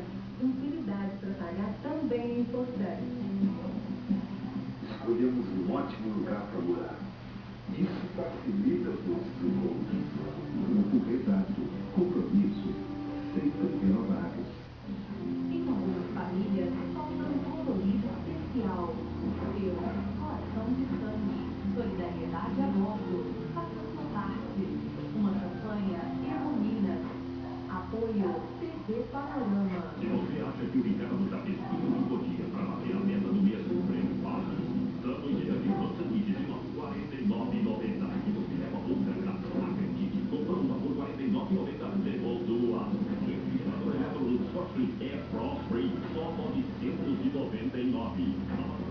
mas tranquilidade para pagar também é importante. Escolhemos um ótimo lugar para morar. Isso facilita os nossos encontros. Propriedade, compromisso, sempre renováveis. Em algumas famílias, falta um colorido especial. Seu coração de sangue, solidariedade a bordo. Faça sua parte. Uma campanha Ecominas. Apoio TV Panorama. Se você acha que o Ricardo já fez tudo que podia para bater a meta do mês do prêmio Barras, estamos chegando no sanduíche de R$ 49,90. E você leva outra graça. Acredite, comprando uma por R$ 49,90, levou duas. Refrigerador Electrolux Forte Air Frost Free, só R$ 999.